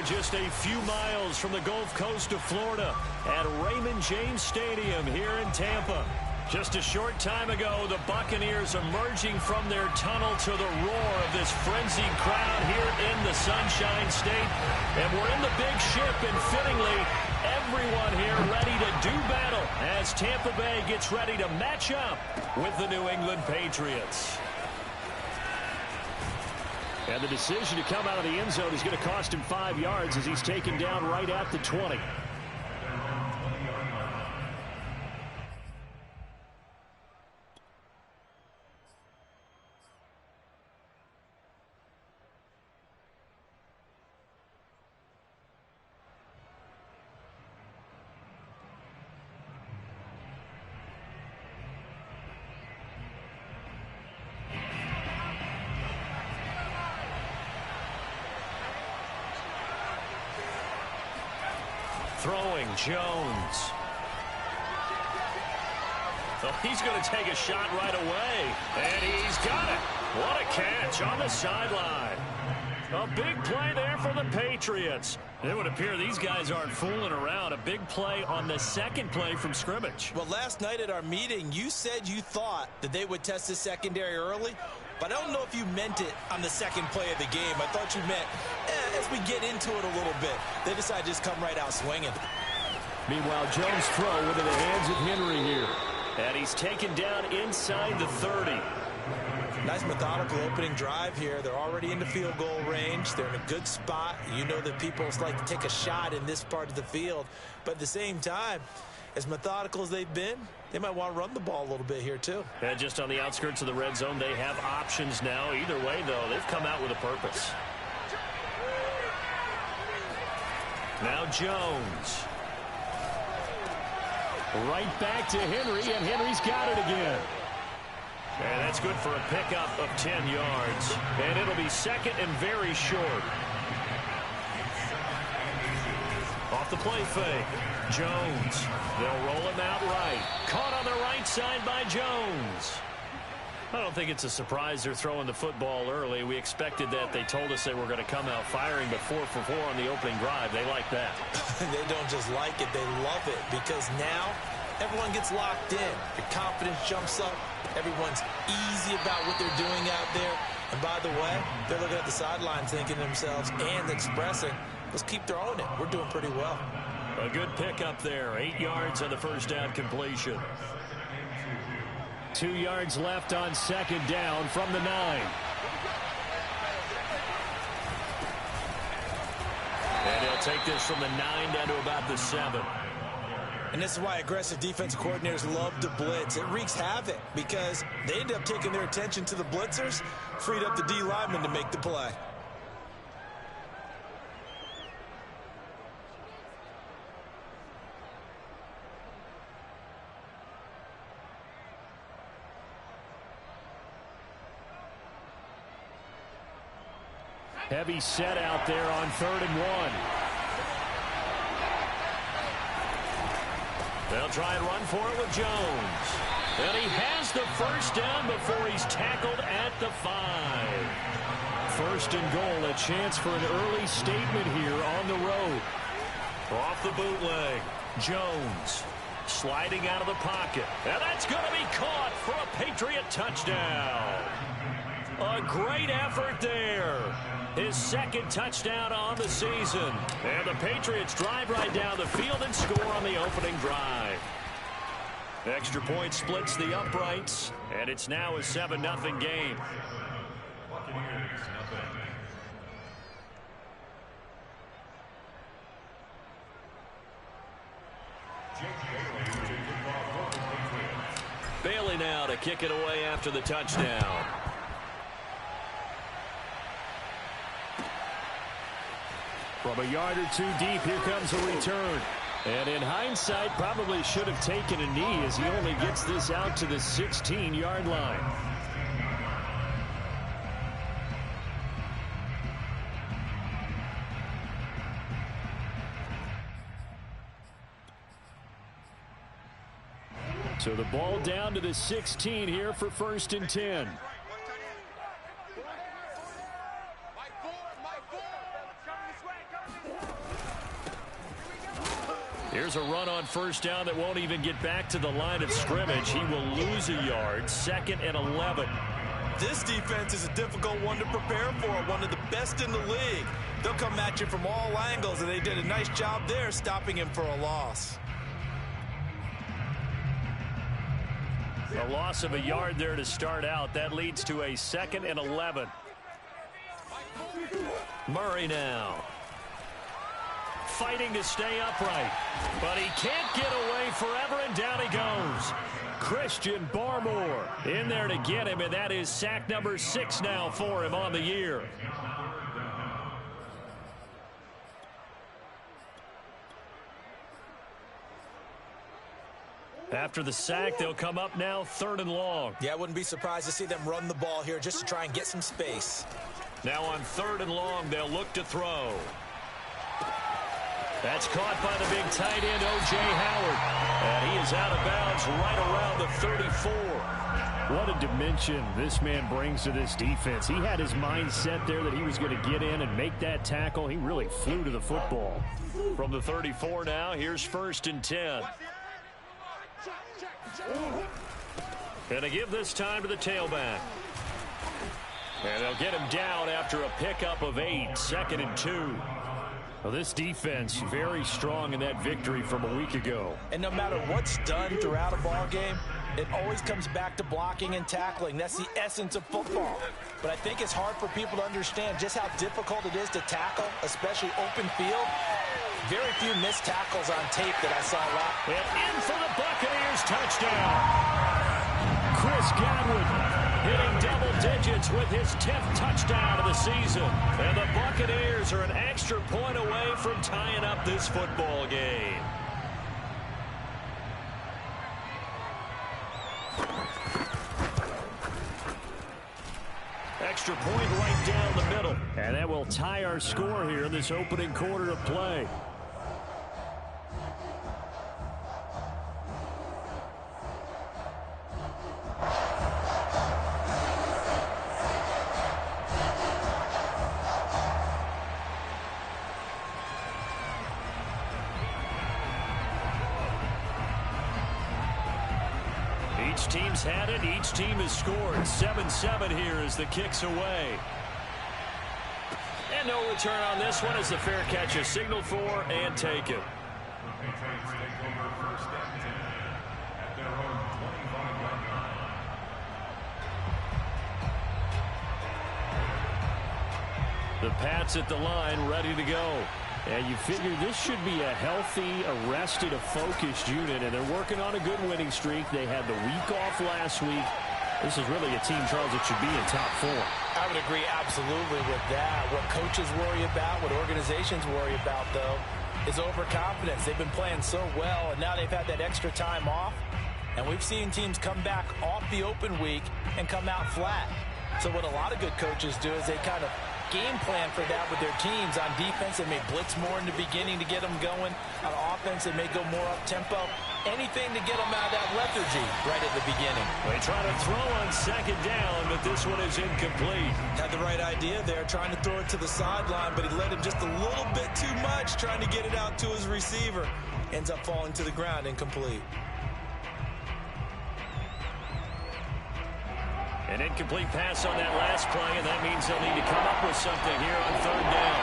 just a few miles from the Gulf Coast of Florida at Raymond James Stadium here in Tampa. Just a short time ago, the Buccaneers emerging from their tunnel to the roar of this frenzied crowd here in the Sunshine State. And we're in the big ship, and fittingly, everyone here ready to do battle as Tampa Bay gets ready to match up with the New England Patriots. And the decision to come out of the end zone is going to cost him 5 yards as he's taken down right at the 20. Throwing, Jones. Oh, he's going to take a shot right away. And he's got it. What a catch on the sideline. A big play there for the Patriots. It would appear these guys aren't fooling around. A big play on the second play from scrimmage. Well, last night at our meeting, you said you thought that they would test the secondary early, but I don't know if you meant it on the second play of the game. I thought you meant, as we get into it a little bit, they decide to just come right out swinging. Meanwhile, Jones' throw into the hands of Henry here. And he's taken down inside the 30. Nice methodical opening drive here. They're already in the field goal range. They're in a good spot. You know that people like to take a shot in this part of the field. But at the same time, as methodical as they've been, they might want to run the ball a little bit here too. And just on the outskirts of the red zone, they have options now. Either way, though, they've come out with a purpose. Now Jones. Right back to Henry, and Henry's got it again. And that's good for a pickup of 10 yards. And it'll be second and very short. Off the play fake. Jones. They'll roll him out right. Caught on the right side by Jones. I don't think it's a surprise they're throwing the football early. We expected that. They told us they were going to come out firing, but 4 for 4 on the opening drive. They like that. They don't just like it, they love it, because now everyone gets locked in. Your confidence jumps up. Everyone's easy about what they're doing out there. And by the way, they're looking at the sideline thinking to themselves and expressing, let's keep throwing it. We're doing pretty well. A good pickup there. 8 yards on the first down completion. 2 yards left on second down from the 9. And he'll take this from the 9 down to about the 7. And this is why aggressive defensive coordinators love to blitz. It wreaks havoc because they end up taking their attention to the blitzers, freed up the D lineman to make the play. Heavy set out there on 3rd and 1. They'll try and run for it with Jones. And he has the first down before he's tackled at the 5. 1st and goal, a chance for an early statement here on the road. Off the bootleg, Jones sliding out of the pocket. And that's going to be caught for a Patriot touchdown. A great effort there. His second touchdown on the season. And the Patriots drive right down the field and score on the opening drive. Extra point splits the uprights, and it's now a 7-0 game. Bailey now to kick it away after the touchdown. From a yard or 2 deep, here comes a return. And in hindsight, probably should have taken a knee as he only gets this out to the 16-yard line. So the ball down to the 16 here for 1st and 10. Here's a run on first down that won't even get back to the line of scrimmage. He will lose a yard. 2nd and 11. This defense is a difficult one to prepare for, one of the best in the league. They'll come at you from all angles, and they did a nice job there stopping him for a loss. A loss of a yard there to start out. That leads to a 2nd and 11. Murray now. Fighting to stay upright. But he can't get away forever, and down he goes. Christian Barmore in there to get him, and that is sack number 6 now for him on the year. After the sack, they'll come up now 3rd and long. Yeah, I wouldn't be surprised to see them run the ball here just to try and get some space. Now on 3rd and long, they'll look to throw. That's caught by the big tight end, O.J. Howard. And he is out of bounds right around the 34. What a dimension this man brings to this defense. He had his mind set there that he was going to get in and make that tackle. He really flew to the football. From the 34 now, here's 1st and 10. Going to give this time to the tailback. And they'll get him down after a pickup of 8. 2nd and 2. Well, this defense very strong in that victory from a week ago. And no matter what's done throughout a ball game, it always comes back to blocking and tackling. That's the essence of football. But I think it's hard for people to understand just how difficult it is to tackle, especially open field. Very few missed tackles on tape that I saw last. And in for the Buccaneers touchdown. Chris Godwin hitting double digits with his 10th touchdown of the season. And the Buccaneers are an extra point away from tying up this football game. Extra point right down the middle. And that will tie our score here in this opening quarter of play. Each team's had it. Each team has scored. 7-7 here as the kick's away. And no return on this one as the fair catch is signaled for and taken. The Pats at the line ready to go. And you figure this should be a healthy, arrested, a focused unit, and they're working on a good winning streak. They had the week off last week. This is really a team, Charles, that should be in top 4. I would agree absolutely with that. What coaches worry about, what organizations worry about, though, is overconfidence. They've been playing so well, and now they've had that extra time off. And we've seen teams come back off the open week and come out flat. So what a lot of good coaches do is they kind of game plan for that with their teams. On defense, they may blitz more in the beginning to get them going. On offense, they may go more up-tempo. Anything to get them out of that lethargy right at the beginning. They try to throw on 2nd down, but this one is incomplete. Had the right idea there, trying to throw it to the sideline, but he led him just a little bit too much, trying to get it out to his receiver. Ends up falling to the ground, incomplete. An incomplete pass on that last play, and that means they'll need to come up with something here on 3rd down.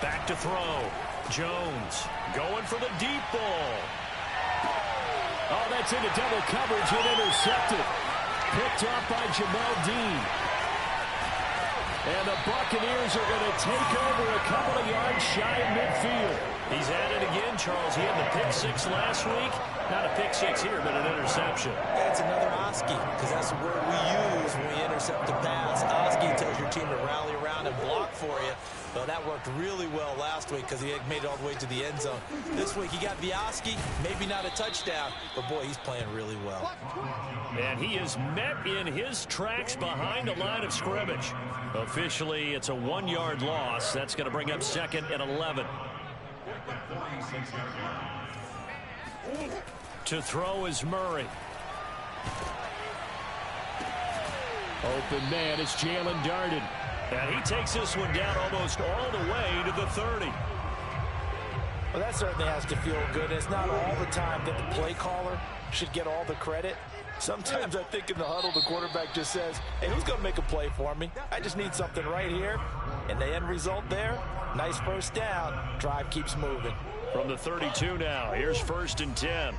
Back to throw. Jones going for the deep ball. Oh, that's into double coverage and intercepted. Picked off by Jamel Dean. And the Buccaneers are going to take over a couple of yards shy of midfield. He's at it again, Charles. He had the pick 6 last week. Not a pick 6 here, but an interception. Yeah, it's another Oski, because that's the word we use when we intercept a pass. Oski tells your team to rally around and block for you. Well, that worked really well last week because he had made it all the way to the end zone. This week he got the Oski, maybe not a touchdown, but boy, he's playing really well. And he is met in his tracks behind the line of scrimmage. Officially, it's a 1-yard loss. That's going to bring up 2nd and 11. To throw is Murray. Open man is Jalen Darden. And he takes this one down almost all the way to the 30. Well, that certainly has to feel good. It's not all the time that the play caller should get all the credit. Sometimes I think in the huddle, the quarterback just says, hey, who's going to make a play for me? I just need something right here. And the end result there, nice first down. Drive keeps moving. From the 32 now, here's 1st and 10.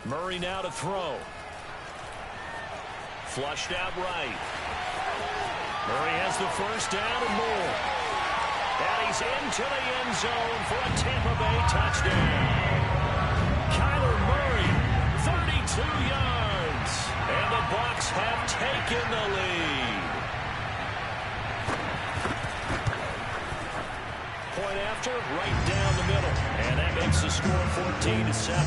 Murray now to throw. Flushed out right. Murray has the first down and more. And he's into the end zone for a Tampa Bay touchdown. Kyler Murray, 32 yards. And the Bucs have taken the lead. Point after, right down the middle. And that makes the score 14-7.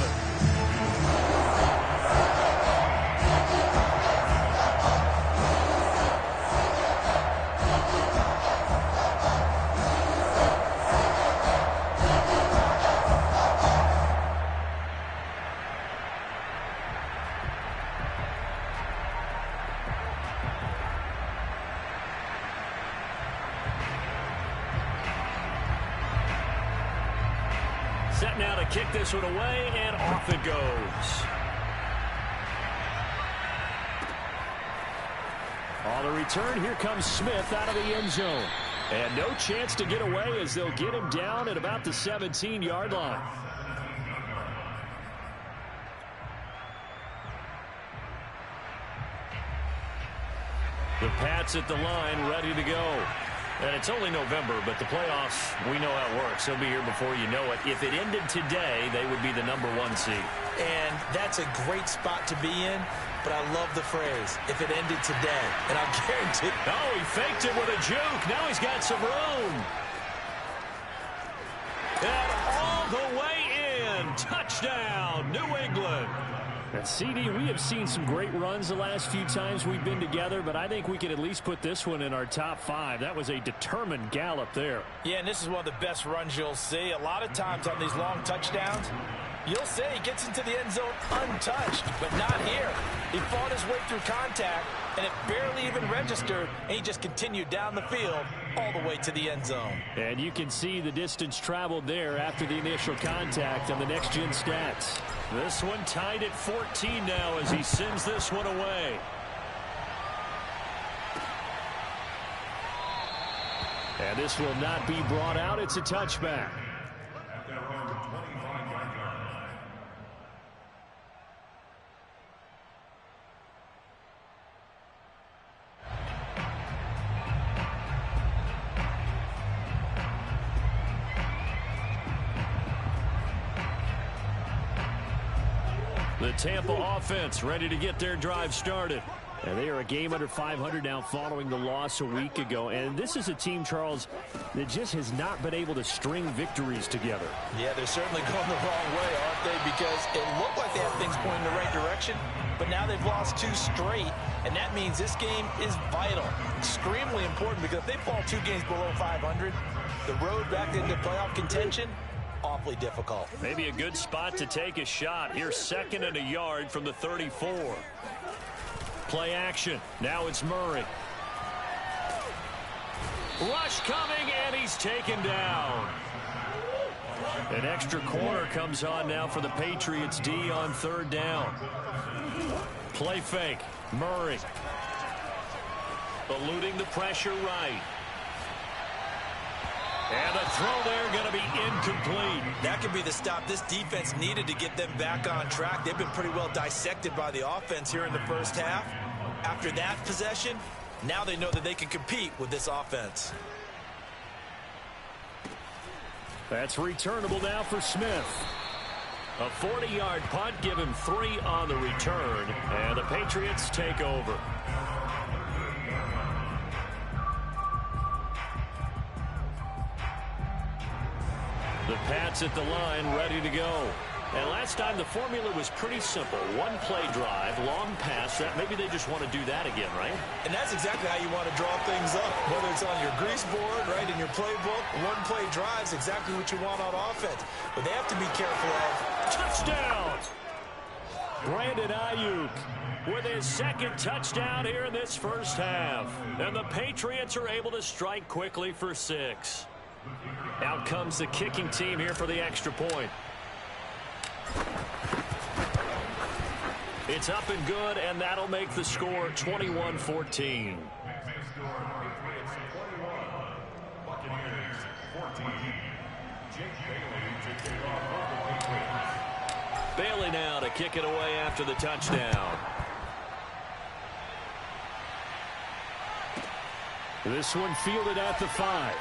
Set now to kick this one away, and off it goes. On the return, here comes Smith out of the end zone. And no chance to get away as they'll get him down at about the 17-yard line. The Pats at the line, ready to go. And it's only November, but the playoffs, we know how it works. They'll be here before you know it. If it ended today, they would be the #1 seed. And that's a great spot to be in, but I love the phrase, if it ended today. And I'll guarantee... Oh, he faked it with a juke. Now he's got some room. And all the way in. Touchdown, New England. And CD, we have seen some great runs the last few times we've been together, but I think we can at least put this one in our top 5. That was a determined gallop there. Yeah, and this is one of the best runs you'll see. A lot of times on these long touchdowns, you'll say he gets into the end zone untouched, but not here. He fought his way through contact, and it barely even registered, and he just continued down the field all the way to the end zone. And you can see the distance traveled there after the initial contact on the next-gen stats. This one tied at 14 now as he sends this one away. And this will not be brought out. It's a touchback. The Tampa offense ready to get their drive started. And they are a game under 500 now following the loss a week ago. And this is a team, Charles, that just has not been able to string victories together. Yeah, they're certainly going the wrong way, aren't they? Because it looked like they had things pointing in the right direction, but now they've lost 2 straight. And that means this game is vital, extremely important, because if they fall 2 games below 500, the road back into playoff contention, awfully difficult. Maybe a good spot to take a shot. Here's 2nd and a yard from the 34. Play action. Now it's Murray. Rush coming, and he's taken down. An extra corner comes on now for the Patriots D on 3rd down. Play fake. Murray. Eluding the pressure right. And the throw there going to be incomplete. That could be the stop this defense needed to get them back on track. They've been pretty well dissected by the offense here in the first half. After that possession, now they know that they can compete with this offense. That's returnable now for Smith. A 40-yard punt, give him 3 on the return, and the Patriots take over. The Pats at the line, ready to go. And last time the formula was pretty simple. One play drive, long pass. That maybe they just want to do that again, right? And that's exactly how you want to draw things up. Whether it's on your grease board, right, in your playbook, one play drive is exactly what you want on offense. But they have to be careful of. Touchdown! Brandon Ayuk with his second touchdown here in this first half. And the Patriots are able to strike quickly for 6. Out comes the kicking team here for the extra point. It's up and good, and that'll make the score 21-14. Bailey now to kick it away after the touchdown. This one fielded at the 5.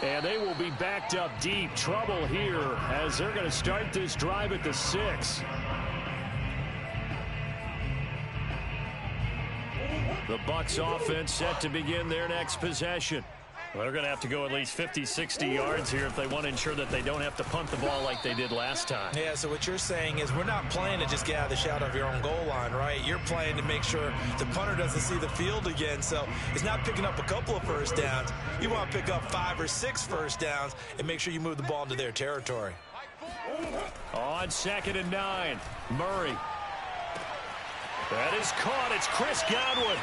And they will be backed up deep. Trouble here as they're going to start this drive at the 6. The Bucs offense set to begin their next possession. Well, they're going to have to go at least 50, 60 yards here if they want to ensure that they don't have to punt the ball like they did last time. Yeah, so what you're saying is we're not playing to just get out of the shadow of your own goal line, right? You're playing to make sure the punter doesn't see the field again. So it's not picking up a couple of first downs. You want to pick up 5 or 6 first downs and make sure you move the ball into their territory. On 2nd and 9, Murray. That is caught. It's Chris Godwin.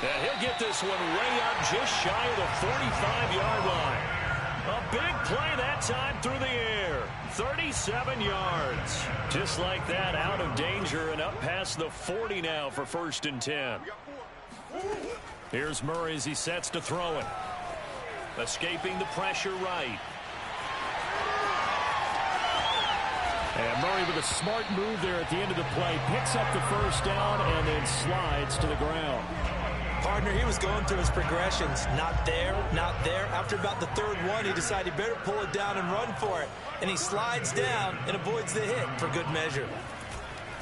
And he'll get this one way up just shy of the 45-yard line. A big play that time through the air. 37 yards. Just like that, out of danger and up past the 40 now for 1st and 10. Here's Murray as he sets to throw it. Escaping the pressure right. And Murray with a smart move there at the end of the play. Picks up the first down and then slides to the ground. Partner, he was going through his progressions. Not there, not there. After about the 3rd one, he decided he better pull it down and run for it. And he slides down and avoids the hit for good measure.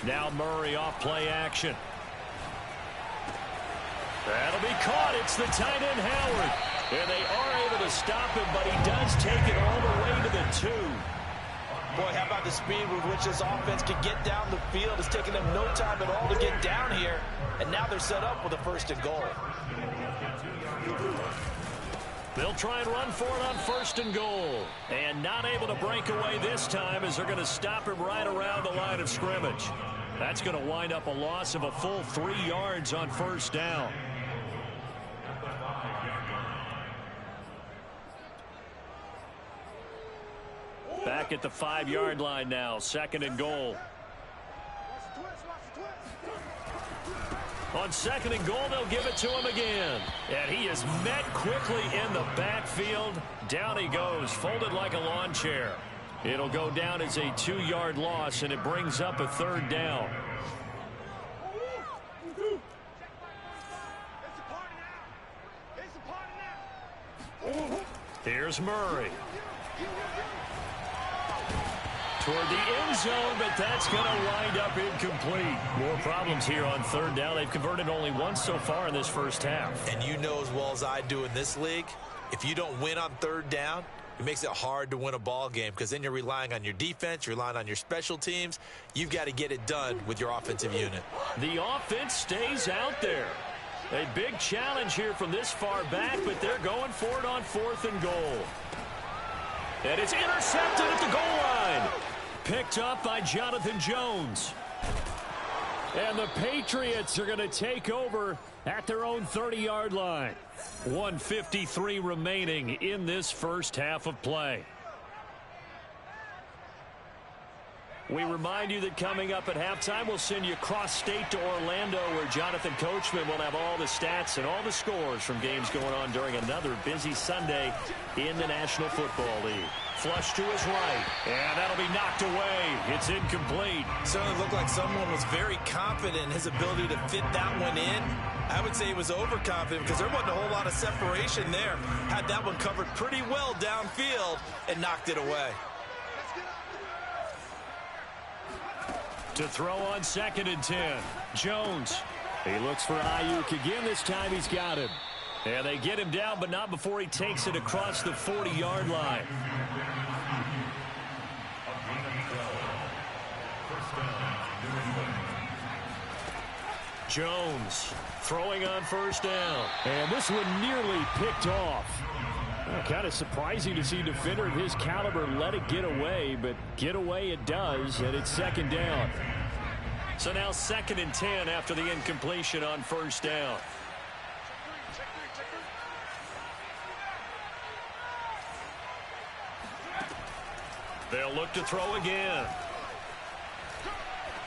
Now Murray off play action. That'll be caught. It's the tight end Howard. And they are able to stop him, but he does take it all the way to the 2. Boy, how about the speed with which this offense can get down the field? It's taking them no time at all to get down here. And now they're set up with a 1st and goal. They'll try and run for it on 1st and goal. And not able to break away this time as they're going to stop him right around the line of scrimmage. That's going to wind up a loss of a full 3 yards on 1st down. Back at the 5-yard line now, 2nd and goal. On 2nd and goal, they'll give it to him again. And he is met quickly in the backfield. Down he goes, folded like a lawn chair. It'll go down as a 2-yard loss, and it brings up a 3rd down. Here's Murray. Toward the end zone, but that's going to wind up incomplete. More problems here on 3rd down. They've converted only once so far in this first half. And you know as well as I do in this league, if you don't win on 3rd down, it makes it hard to win a ball game because then you're relying on your defense, you're relying on your special teams. You've got to get it done with your offensive unit. The offense stays out there. A big challenge here from this far back, but they're going for it on 4th and goal. And it's intercepted at the goal line. Picked up by Jonathan Jones. And the Patriots are going to take over at their own 30-yard line. 1:53 remaining in this first half of play. We remind you that coming up at halftime, we'll send you cross-state to Orlando, where Jonathan Coachman will have all the stats and all the scores from games going on during another busy Sunday in the National Football League. Flush to his right, and that'll be knocked away. It's incomplete. Certainly looked like someone was very confident in his ability to fit that one in. I would say he was overconfident because there wasn't a whole lot of separation there. Had that one covered pretty well downfield and knocked it away. To throw on 2nd and 10. Jones. He looks for Ayuk again. This time he's got him. And they get him down, but not before he takes it across the 40-yard line. Jones throwing on first down. And this one nearly picked off. Kind of surprising to see a defender of his caliber let it get away, but get away it does, and it's second down. So now 2nd and 10 after the incompletion on first down. They'll look to throw again.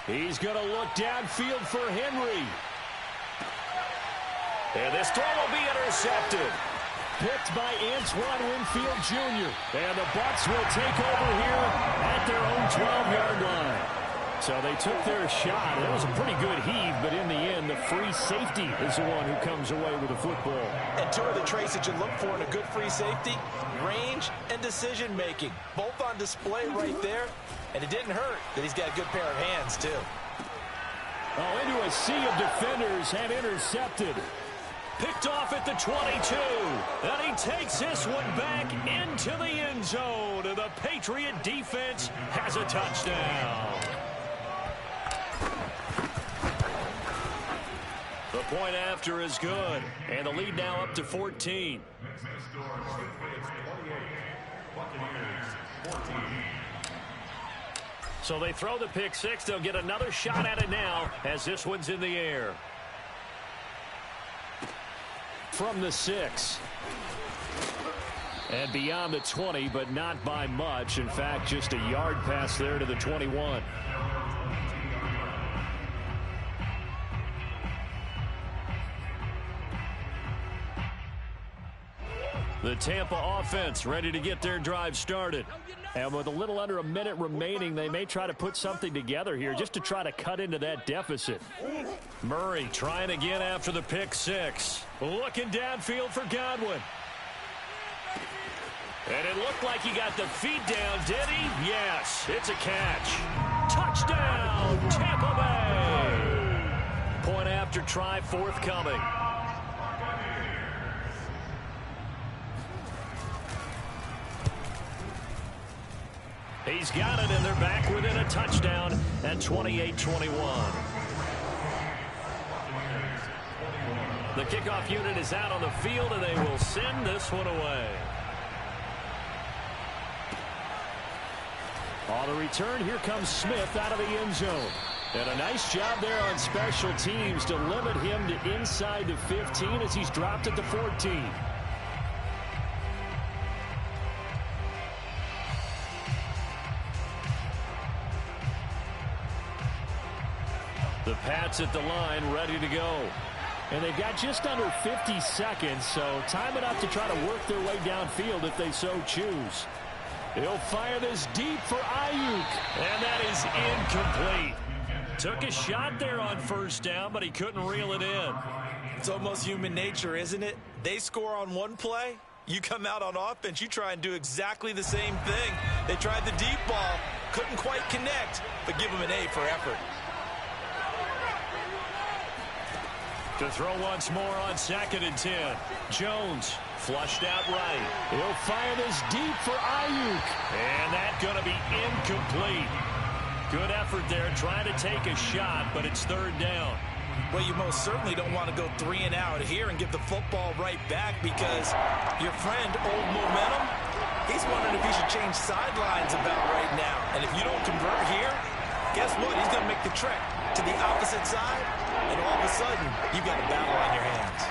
He's going to look downfield for Henry. And this throw will be intercepted. Picked by Antoine Winfield Jr. And the Bucs will take over here at their own 12-yard line. So they took their shot. It was a pretty good heave, but in the end, the free safety is the one who comes away with the football. And two of the traits that you look for in a good free safety, range and decision-making. Both on display right there. And it didn't hurt that he's got a good pair of hands, too. Oh, into a sea of defenders and intercepted. Picked off at the 22. And he takes this one back into the end zone. And the Patriot defense has a touchdown. The point after is good. And the lead now up to 14. So they throw the pick six. They'll get another shot at it now as this one's in the air. From the 6. And beyond the 20, but not by much. In fact, just a yard pass there to the 21. The Tampa offense ready to get their drive started. And with a little under a minute remaining, they may try to put something together here just to try to cut into that deficit. Murray trying again after the pick six. Looking downfield for Godwin. And it looked like he got the feet down, did he? Yes, it's a catch. Touchdown, Tampa Bay. Point after try forthcoming. He's got it, and they're back within a touchdown at 28-21. The kickoff unit is out on the field, and they will send this one away. On the return, here comes Smith out of the end zone. And a nice job there on special teams to limit him to inside the 15 as he's dropped at the 14. The Pats at the line, ready to go. And they've got just under 50 seconds, so time enough to try to work their way downfield if they so choose. He'll fire this deep for Ayuk. And that is incomplete. Took a shot there on first down, but he couldn't reel it in. It's almost human nature, isn't it? They score on one play. You come out on offense, you try and do exactly the same thing. They tried the deep ball, couldn't quite connect, but give them an A for effort. To throw once more on 2nd and 10. Jones flushed out right. He'll fire this deep for Ayuk. And that's going to be incomplete. Good effort there trying to take a shot, but it's 3rd down. Well, you most certainly don't want to go 3 and out here and give the football right back because your friend, Old Momentum, he's wondering if he should change sidelines about right now. And if you don't convert here, guess what? He's going to make the trek to the opposite side, and all of a sudden, you've got a battle on your hands.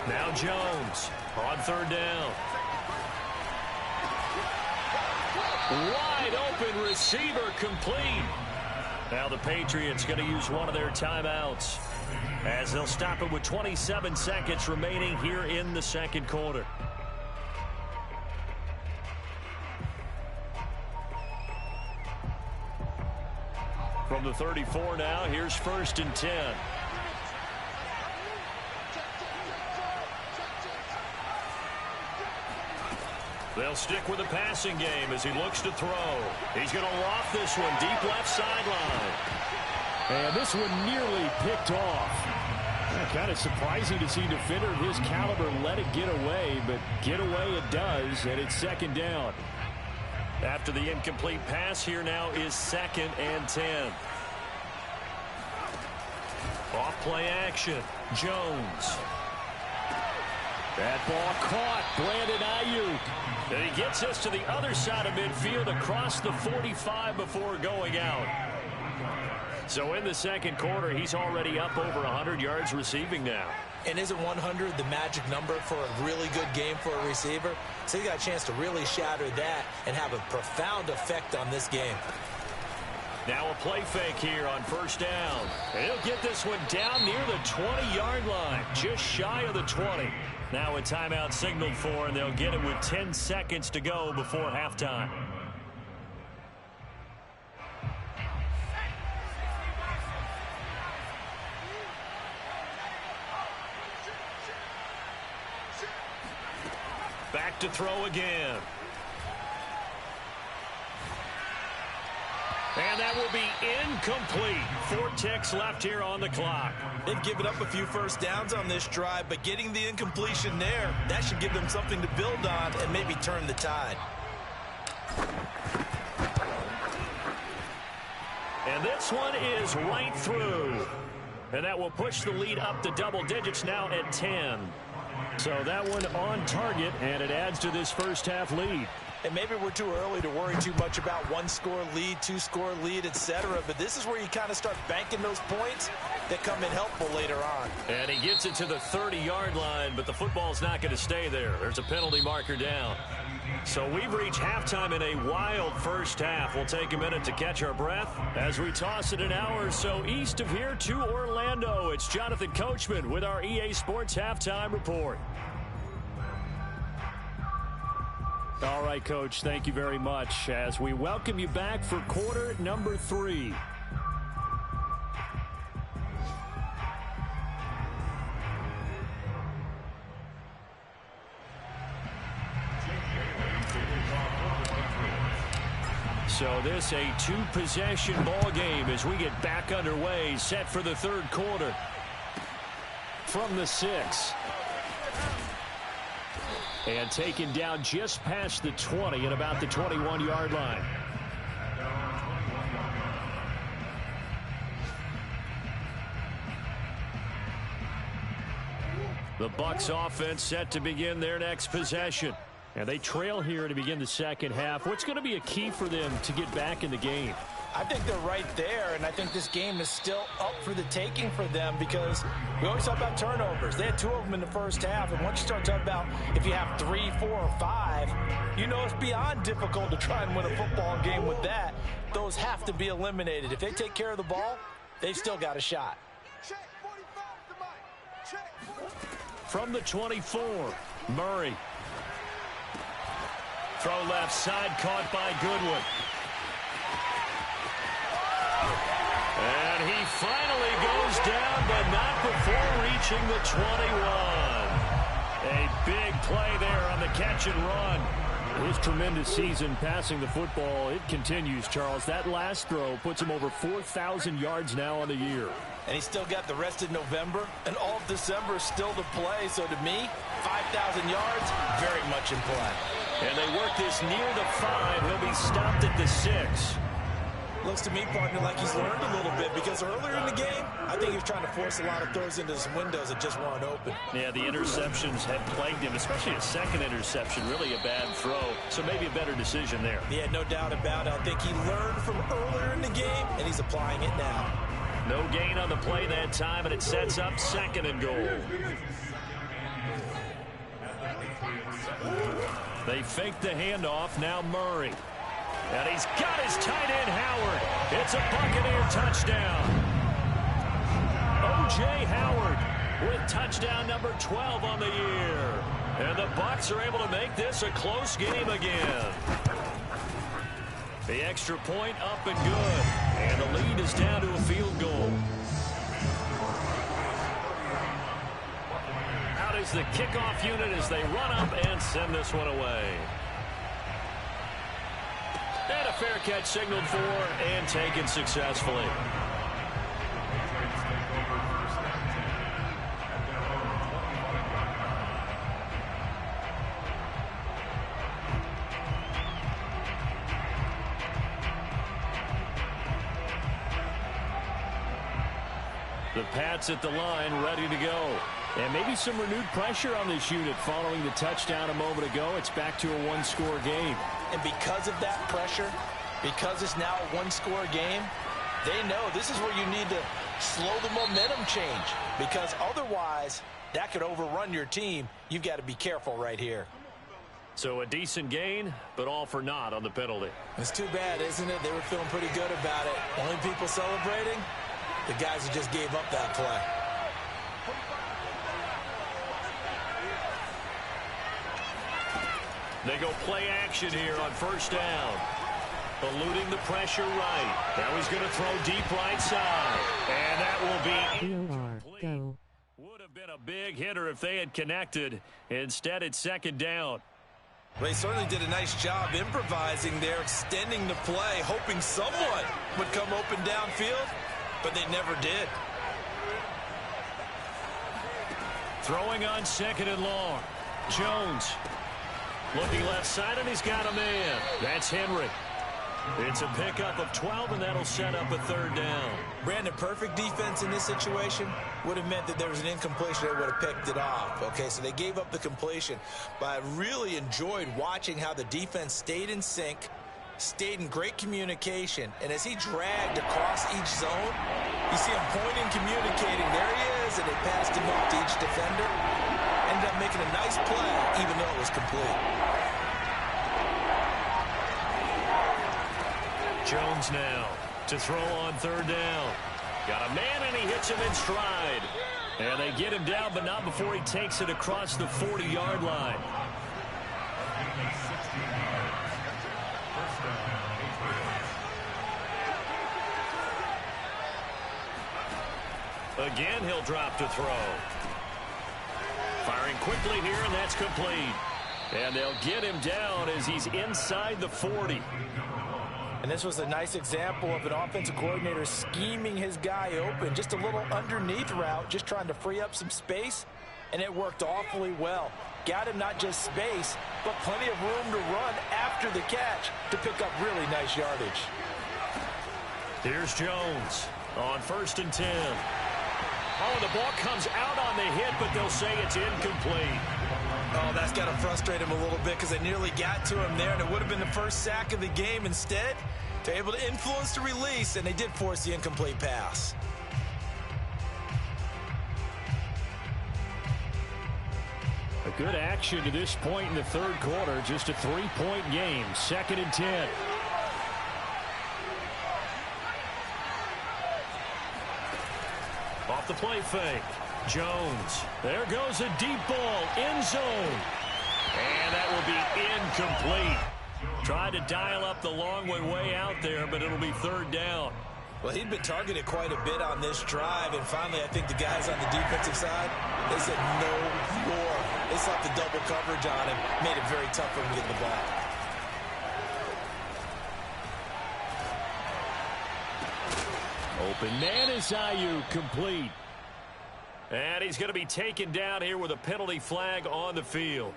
Now Jones on 3rd down. Wide open receiver complete. Now the Patriots going to use one of their timeouts as they'll stop it with 27 seconds remaining here in the 2nd quarter. From the 34 now, here's 1st and 10. They'll stick with the passing game as he looks to throw. He's going to loft this one deep left sideline. And this one nearly picked off. Kind of surprising to see a defender of his caliber let it get away, but get away it does, and it's 2nd down. After the incomplete pass, here now is 2nd and 10. Off play action. Jones. That ball caught. Brandon Ayuk. And he gets us to the other side of midfield across the 45 before going out. So in the second quarter, he's already up over 100 yards receiving now. And isn't 100 the magic number for a really good game for a receiver? So he got a chance to really shatter that and have a profound effect on this game. Now a play fake here on first down. And he'll get this one down near the 20-yard line, just shy of the 20. Now a timeout signaled for, and they'll get it with 10 seconds to go before halftime. Back to throw again. And that will be incomplete. 4 ticks left here on the clock. They've given up a few first downs on this drive, but getting the incompletion there, that should give them something to build on and maybe turn the tide. And this one is right through. And that will push the lead up to double digits now at 10. So that one on target, and it adds to this first half lead. And maybe we're too early to worry too much about 1-score lead, 2-score lead, etc. But this is where you kind of start banking those points that come in helpful later on. And he gets it to the 30-yard line, but the football's not going to stay there. There's a penalty marker down. So we've reached halftime in a wild first half. We'll take a minute to catch our breath as we toss it an hour or so east of here to Orlando. It's Jonathan Coachman with our EA Sports Halftime Report. All right, Coach, thank you very much as we welcome you back for quarter number 3. So this a 2-possession ball game as we get back underway, set for the third quarter. From the 6. And taken down just past the 20 at about the 21-yard line. The Bucs offense set to begin their next possession. And they trail here to begin the second half. What's going to be a key for them to get back in the game? I think they're right there, and I think this game is still up for the taking for them because we always talk about turnovers. They had 2 of them in the first half, and once you start talking about if you have 3, 4, or 5, you know it's beyond difficult to try and win a football game with that. Those have to be eliminated. If they take care of the ball, they've still got a shot. From the 24, Murray. Throw left side, caught by Goodwin. And he finally goes down, but not before reaching the 21. A big play there on the catch and run. His tremendous season passing the football, it continues, Charles. That last throw puts him over 4,000 yards now on the year. And he's still got the rest of November and all of December still to play. So to me, 5,000 yards, very much in play. And they work this near the 5. He'll be stopped at the 6. Looks to me, partner, like he's learned a little bit because earlier in the game, I think he was trying to force a lot of throws into some windows that just weren't open. Yeah, the interceptions have plagued him, especially a second interception, really a bad throw. So maybe a better decision there. Yeah, no doubt about it. I think he learned from earlier in the game, and he's applying it now. No gain on the play that time, and it sets up 2nd and goal. They fake the handoff, now Murray. And he's got his tight end, Howard. It's a Buccaneer touchdown. O.J. Howard with touchdown number 12 on the year. And the Bucs are able to make this a close game again. The extra point up and good. And the lead is down to a field goal. Out is the kickoff unit as they run up and send this one away. And a fair catch signaled for and taken successfully. The Pats at the line, ready to go. And maybe some renewed pressure on this unit following the touchdown a moment ago. It's back to a one-score game. And because of that pressure, because it's now a one-score game, they know this is where you need to slow the momentum change, because otherwise that could overrun your team. You've got to be careful right here. So a decent gain, but all for naught on the penalty. It's too bad, isn't it? They were feeling pretty good about it. Only people celebrating, the guys who just gave up that play. They go play action here on first down. Eluding the pressure right. Now he's going to throw deep right side. And that will be go. Would have been a big hitter if they had connected. Instead, it's second down. They certainly did a nice job improvising there, extending the play, hoping someone would come open downfield, but they never did. Throwing on second and long. Jones looking left side, and he's got a man. That's Henry. It's a pickup of 12, and that'll set up a third down. Brandon, perfect defense in this situation would have meant that there was an incompletion. They would have picked it off. Okay, so they gave up the completion. But I really enjoyed watching how the defense stayed in sync, stayed in great communication, and as he dragged across each zone, you see him pointing, communicating. There he is, and they passed him up to each defender. Ended up making a nice play, even though it was complete. Jones now to throw on third down. Got a man, and he hits him in stride. And they get him down, but not before he takes it across the 40-yard line. Again, he'll drop to throw. Firing quickly here, and that's complete. And they'll get him down as he's inside the 40. And this was a nice example of an offensive coordinator scheming his guy open. Just a little underneath route, just trying to free up some space, and it worked awfully well. Got him not just space, but plenty of room to run after the catch to pick up really nice yardage. Here's Jones on 1st and 10. Oh, the ball comes out on the hit, but they'll say it's incomplete. Oh, that's got to frustrate him a little bit because they nearly got to him there, and it would have been the first sack of the game. Instead, they're able to influence the release, and they did force the incomplete pass. A good action to this point in the third quarter. Just a 3-point game. 2nd and 10. Off the play fake. Jones. There goes a deep ball. End zone. And that will be incomplete. Tried to dial up the long one way out there, but it'll be third down. Well, he'd been targeted quite a bit on this drive, and finally I think the guys on the defensive side, they said no more. They slapped the double coverage on him, made it very tough for him to get the ball. Open man is Ayuk, complete. And he's going to be taken down here with a penalty flag on the field.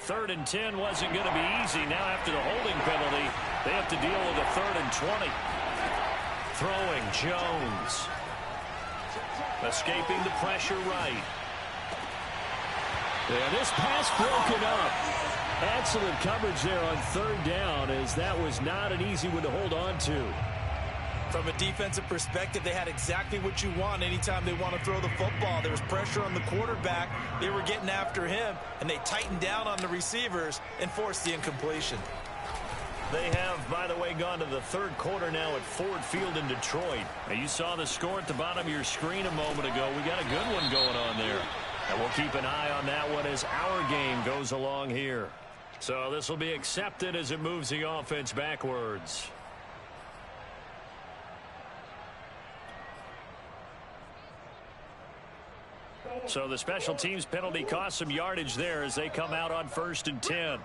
Third and 10 wasn't going to be easy. Now after the holding penalty, they have to deal with a 3rd and 20. Throwing Jones. Escaping the pressure right. And this pass broken up. Excellent coverage there on 3rd down, as that was not an easy one to hold on to. From a defensive perspective, they had exactly what you want anytime they want to throw the football. There was pressure on the quarterback. They were getting after him, and they tightened down on the receivers and forced the incompletion. They have, by the way, gone to the third quarter now at Ford Field in Detroit. Now, you saw the score at the bottom of your screen a moment ago. We got a good one going on there. And we'll keep an eye on that one as our game goes along here. So this will be accepted as it moves the offense backwards. So the special teams penalty cost some yardage there as they come out on 1st and 10.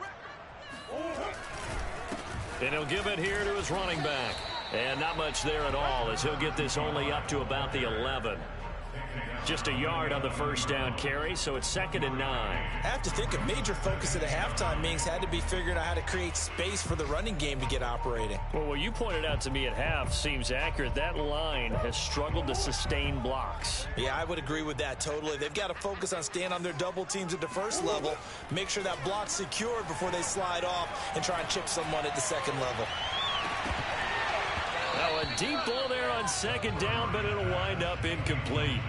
And he'll give it here to his running back. And not much there at all, as he'll get this only up to about the 11. Just a yard on the first down carry, so it's 2nd and 9. I have to think a major focus at the halftime means had to be figuring out how to create space for the running game to get operating. Well, what you pointed out to me at half seems accurate. That line has struggled to sustain blocks. Yeah, I would agree with that totally. They've got to focus on staying on their double teams at the first level, make sure that block's secured before they slide off and try and chip someone at the second level. Now, a deep ball there on 2nd down, but it'll wind up incomplete.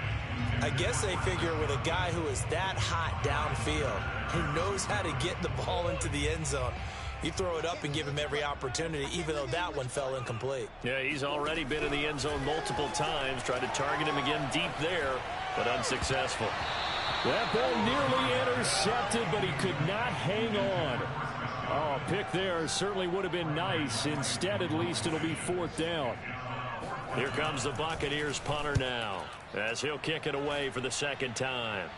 I guess they figure with a guy who is that hot downfield, who knows how to get the ball into the end zone, you throw it up and give him every opportunity, even though that one fell incomplete. Yeah, he's already been in the end zone multiple times, tried to target him again deep there, but unsuccessful. That ball nearly intercepted, but he could not hang on. Oh, a pick there certainly would have been nice. Instead, at least, it'll be 4th down. Here comes the Buccaneers punter now, as he'll kick it away for the 2nd time.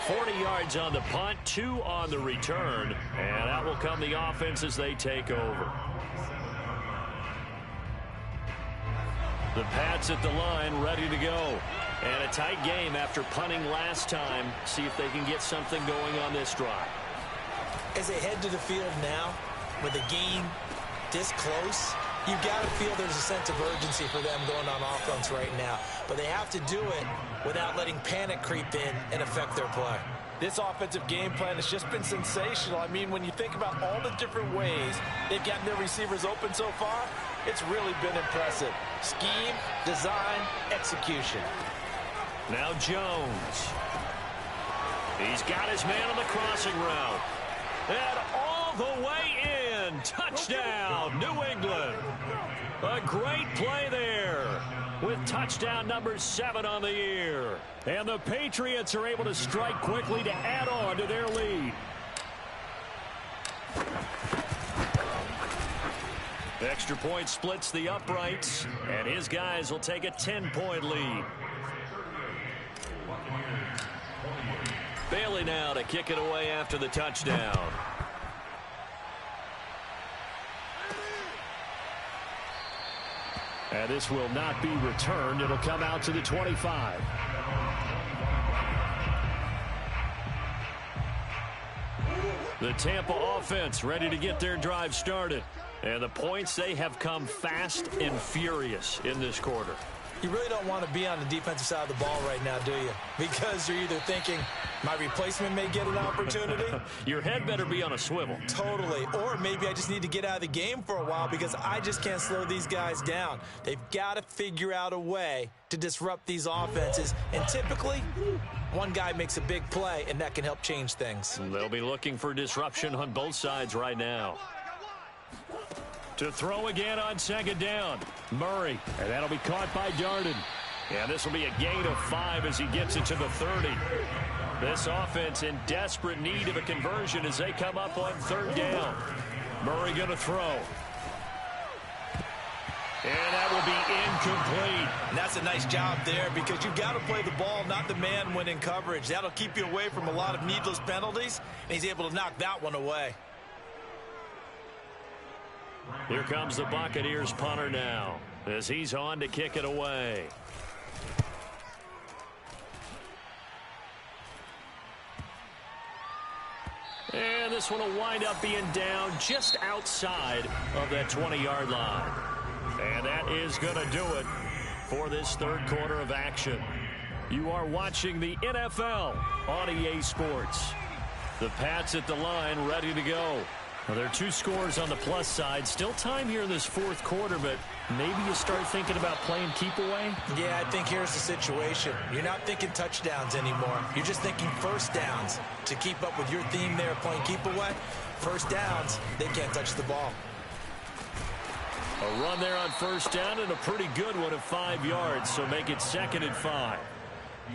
40 yards on the punt, 2 on the return, and out will come the offense as they take over. The Pats at the line, ready to go. And a tight game after punting last time. See if they can get something going on this drive. As they head to the field now, with a game this close, you've got to feel there's a sense of urgency for them going on offense right now. But they have to do it without letting panic creep in and affect their play. This offensive game plan has just been sensational. I mean, when you think about all the different ways they've gotten their receivers open so far, it's really been impressive. Scheme, design, execution. Now Jones. He's got his man on the crossing route. And all the way in. Touchdown, New England. A great play there with touchdown number 7 on the year. And the Patriots are able to strike quickly to add on to their lead. Extra point splits the uprights, and his guys will take a 10-point lead. Bailey now to kick it away after the touchdown. And this will not be returned. It'll come out to the 25. The Tampa offense ready to get their drive started. And the points, they have come fast and furious in this quarter. You really don't want to be on the defensive side of the ball right now, do you? Because you're either thinking, my replacement may get an opportunity. Your head better be on a swivel. Totally. Or maybe I just need to get out of the game for a while because I just can't slow these guys down. They've got to figure out a way to disrupt these offenses. And typically, one guy makes a big play, and that can help change things. They'll be looking for disruption on both sides right now. To throw again on 2nd down. Murray. And that'll be caught by Darden. Yeah, this will be a gain of 5 as he gets it to the 30. This offense in desperate need of a conversion as they come up on 3rd down. Murray going to throw. And that will be incomplete. And that's a nice job there because you've got to play the ball, not the man when in coverage. That'll keep you away from a lot of needless penalties, and he's able to knock that one away. Here comes the Buccaneers punter now as he's on to kick it away. And this one will wind up being down just outside of that 20-yard line. And that is going to do it for this 3rd quarter of action. You are watching the NFL on EA Sports. The Pats at the line ready to go. Well, there are 2 scores on the plus side. Still time here in this 4th quarter, but maybe you start thinking about playing keep away? Yeah, I think here's the situation. You're not thinking touchdowns anymore. You're just thinking first downs. To keep up with your theme there, playing keep away, first downs, they can't touch the ball. A run there on 1st down and a pretty good one of 5 yards, so make it 2nd and 5.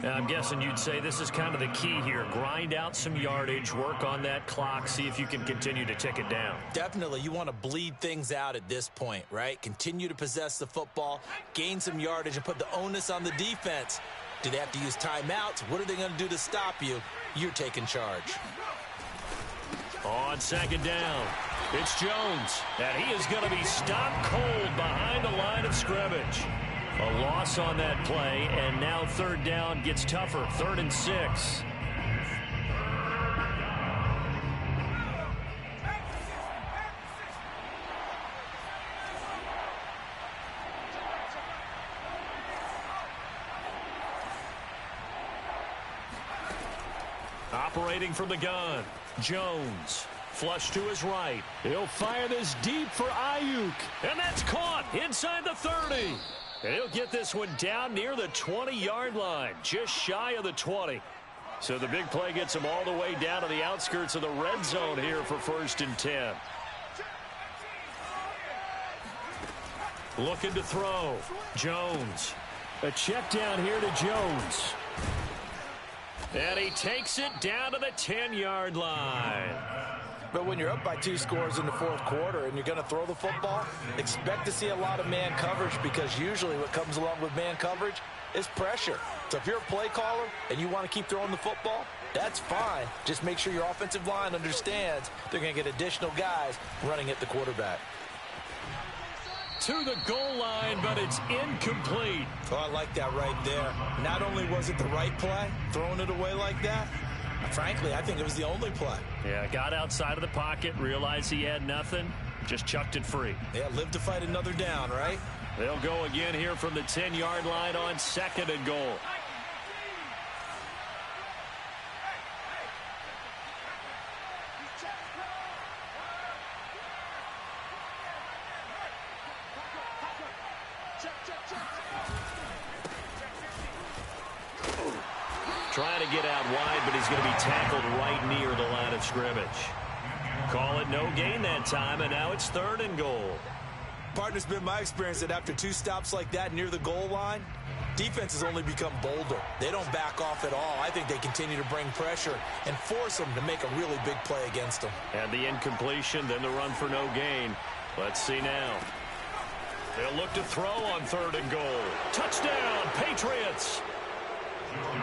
Now, I'm guessing you'd say this is kind of the key here. Grind out some yardage, work on that clock, see if you can continue to tick it down. Definitely. You want to bleed things out at this point, right? Continue to possess the football, gain some yardage, and put the onus on the defense. Do they have to use timeouts? What are they going to do to stop you? You're taking charge. On second down, it's Jones, and he is going to be stopped cold behind the line of scrimmage. A loss on that play, and now third down gets tougher, 3rd and 6. Operating from the gun, Jones. Flush to his right. He'll fire this deep for Ayuk. And that's caught inside the 30. And he'll get this one down near the 20-yard line, just shy of the 20. So the big play gets him all the way down to the outskirts of the red zone here for 1st and 10. Looking to throw. Jones. A check down here to Jones. And he takes it down to the 10-yard line. But when you're up by 2 scores in the 4th quarter and you're going to throw the football, expect to see a lot of man coverage, because usually what comes along with man coverage is pressure. So if you're a play caller and you want to keep throwing the football, that's fine. Just make sure your offensive line understands they're going to get additional guys running at the quarterback. To the goal line, but it's incomplete. Oh, I like that right there. Not only was it the right play, throwing it away like that, frankly, I think it was the only play. Yeah, got outside of the pocket, realized he had nothing, just chucked it free. Yeah, live to fight another down, right? They'll go again here from the 10-yard line on 2nd and goal. Trying to get out wide, but he's going to be tackled right near the line of scrimmage. Call it no gain that time, and now it's 3rd and goal. Partner, it's been my experience that after 2 stops like that near the goal line, defenses only become bolder. They don't back off at all. I think they continue to bring pressure and force them to make a really big play against them. And the incompletion, then the run for no gain. Let's see now. They'll look to throw on 3rd and goal. Touchdown, Patriots!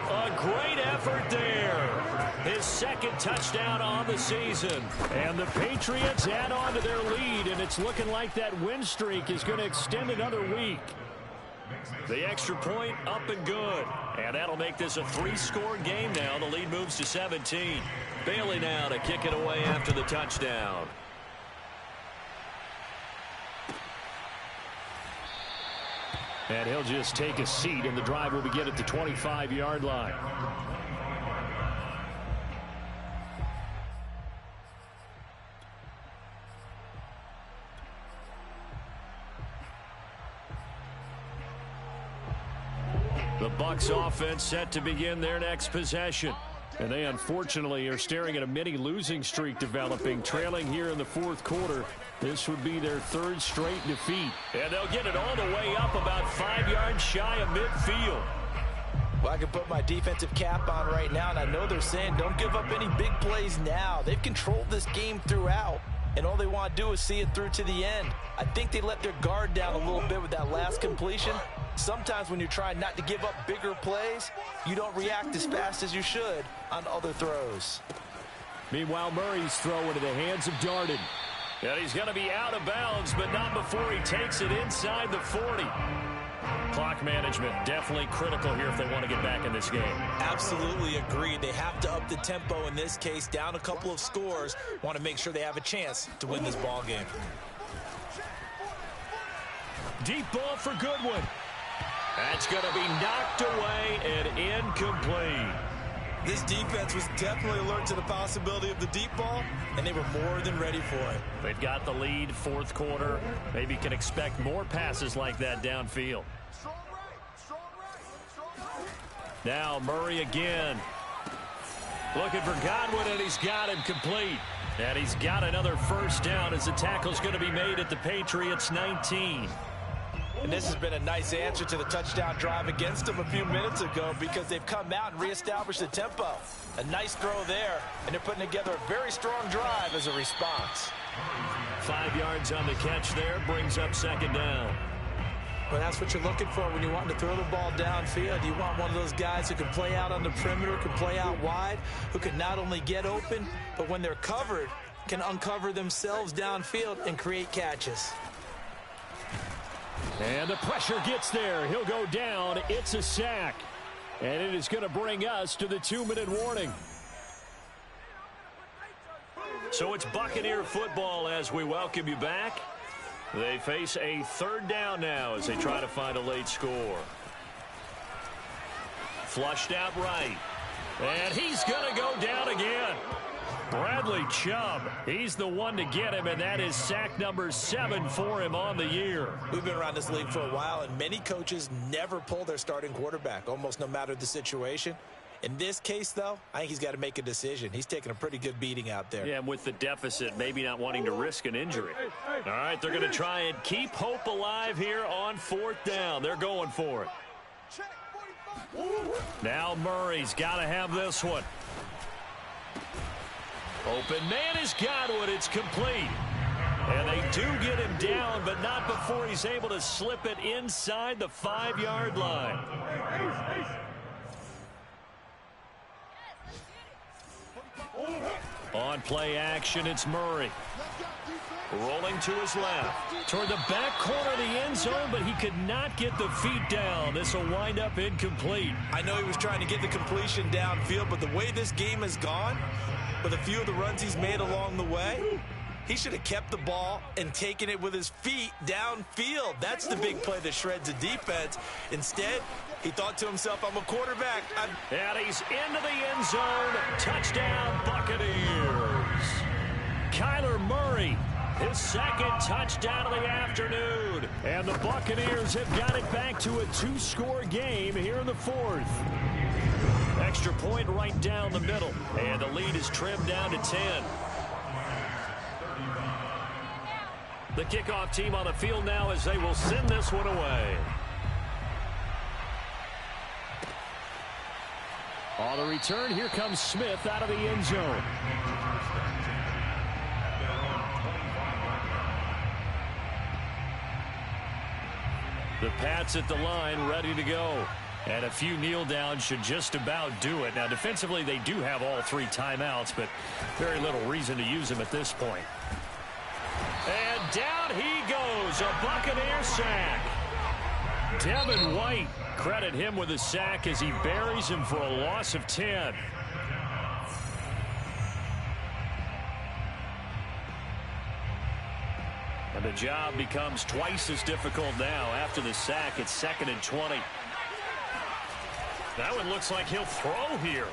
A great effort there. His 2nd touchdown on the season. And the Patriots add on to their lead, and it's looking like that win streak is going to extend another week. The extra point up and good. And that'll make this a 3-score game now. The lead moves to 17. Bailey now to kick it away after the touchdown. And he'll just take a seat, and the drive will begin at the 25-yard line. The Bucs offense set to begin their next possession. And they unfortunately are staring at a mini losing streak developing, trailing here in the 4th quarter. This would be their 3rd straight defeat. And they'll get it all the way up about 5 yards shy of midfield. Well, I can put my defensive cap on right now, and I know they're saying don't give up any big plays now. They've controlled this game throughout, and all they want to do is see it through to the end. I think they let their guard down a little bit with that last completion. Sometimes when you're trying not to give up bigger plays, you don't react as fast as you should on other throws. Meanwhile, Murray's throw into the hands of Darden. And he's going to be out of bounds, but not before he takes it inside the 40. Clock management definitely critical here if they want to get back in this game. Absolutely agreed. They have to up the tempo in this case, down a couple of scores. Want to make sure they have a chance to win this ball game. Deep ball for Goodwin. That's going to be knocked away and incomplete. This defense was definitely alert to the possibility of the deep ball, and they were more than ready for it. They've got the lead, 4th quarter. Maybe can expect more passes like that downfield. Now Murray again. Looking for Godwin, and he's got him complete. And he's got another 1st down as the tackle's going to be made at the Patriots 19. And this has been a nice answer to the touchdown drive against them a few minutes ago, because they've come out and reestablished the tempo. A nice throw there, and they're putting together a very strong drive as a response. 5 yards on the catch there, brings up 2nd down. Well, that's what you're looking for when you want to throw the ball downfield. You want one of those guys who can play out on the perimeter, can play out wide, who can not only get open, but when they're covered, can uncover themselves downfield and create catches. And the pressure gets there. He'll go down. It's a sack. And it is going to bring us to the 2-minute warning. So it's Buccaneer football as we welcome you back. They face a third down now as they try to find a late score. Flushed out right. And he's going to go down again. Bradley Chubb, he's the one to get him, and that is sack number 7 for him on the year. We've been around this league for a while, and many coaches never pull their starting quarterback, almost no matter the situation. In this case, though, I think he's got to make a decision. He's taking a pretty good beating out there. Yeah, and with the deficit, maybe not wanting to risk an injury. All right, they're going to try and keep hope alive here on 4th down. They're going for it. Now Murray's got to have this one. Open man has got it. It's complete. And they do get him down, but not before he's able to slip it inside the 5-yard line. On play action, it's Murray. Rolling to his left. Toward the back corner of the end zone, but he could not get the feet down. This will wind up incomplete. I know he was trying to get the completion downfield, but the way this game has gone, with a few of the runs he's made along the way, he should have kept the ball and taken it with his feet downfield. That's the big play that shreds the defense. Instead, he thought to himself, I'm a quarterback. And he's into the end zone. Touchdown, Buccaneers. Kyler Murray, his second touchdown of the afternoon. And the Buccaneers have got it back to a 2-score game here in the 4th. Extra point right down the middle. And the lead is trimmed down to 10. The kickoff team on the field now as they will send this one away. On the return, here comes Smith out of the end zone. The Pats at the line, ready to go. And a few kneel downs should just about do it. Now, defensively, they do have all 3 timeouts, but very little reason to use them at this point. And down he goes, a Buccaneer sack. Devin White, credit him with a sack as he buries him for a loss of 10. And the job becomes twice as difficult now after the sack. It's 2nd and 20. That one looks like he'll throw here.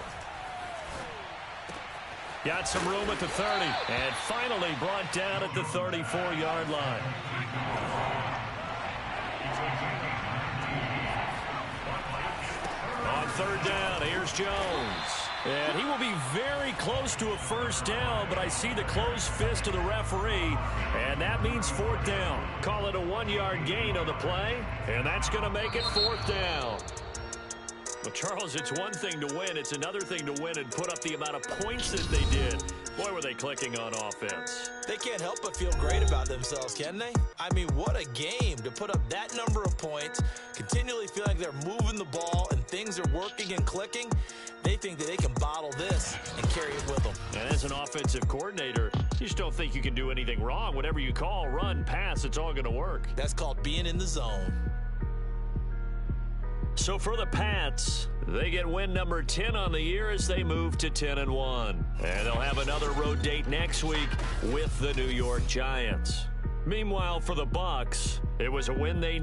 Got some room at the 30. And finally brought down at the 34-yard line. On 3rd down, here's Jones. And he will be very close to a 1st down, but I see the closed fist of the referee, and that means 4th down. Call it a 1-yard gain on the play, and that's going to make it 4th down. Well, Charles, it's one thing to win. It's another thing to win and put up the amount of points that they did. Boy, were they clicking on offense. They can't help but feel great about themselves, can they? I mean, what a game to put up that number of points, continually feel like they're moving the ball and things are working and clicking. They think that they can bottle this and carry it with them. And as an offensive coordinator, you just don't think you can do anything wrong. Whatever you call, run, pass, it's all going to work. That's called being in the zone. So for the Pats, they get win number 10 on the year as they move to 10-1. And they'll have another road date next week with the New York Giants. Meanwhile, for the Bucs, it was a win they needed.